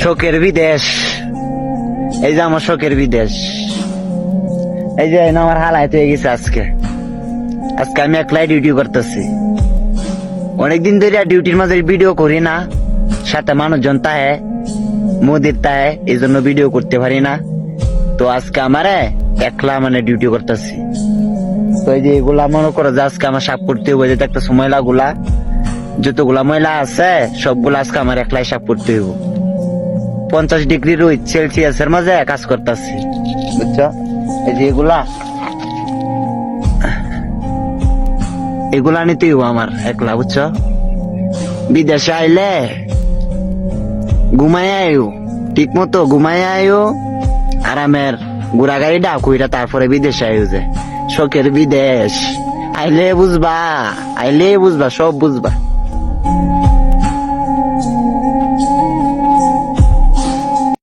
শোকের বিদেশ, এই যে আমার শোকের বিদেশ। এই যে আমার হালাত হয়ে গেছে আজকে। আজকে আমি একলাই ডিউটি করতেছি। অনেকদিন ধরে ডিউটির মাঝে ভিডিও করি না, সাথে মানুষজন তাহে মোদির তাহে, এই জন্য ভিডিও করতে পারি না। তো আজকে আমারে একলা মানে ডিউটি করতেছি। তো এই যে এগুলা মনে করো যে আজকে আমার সাফ করতে হইব, যেটা একটা ময়লা গুলা, যতগুলা ময়লা আছে সবগুলা আজকে আমার একলাই সাফ করতে হইব। 50 ডিগ্রি রোদ সেলসিয়াসের মাঝে কাজ করতেছি, বুঝছো? এই যে এগুলা নিতে হইব আমার একলা, বুঝছো? বিদেশে আইলে ঘুমাই আয়ো, ঠিক মতো ঘুমাই আয়ো, আরামের ঘোরা গাড়ি ডাক হইরা তারপরে বিদেশে আয়ো। যে শোকের বিদেশ, আইলে বুঝবা, আইলে বুঝবা, সব বুঝবা।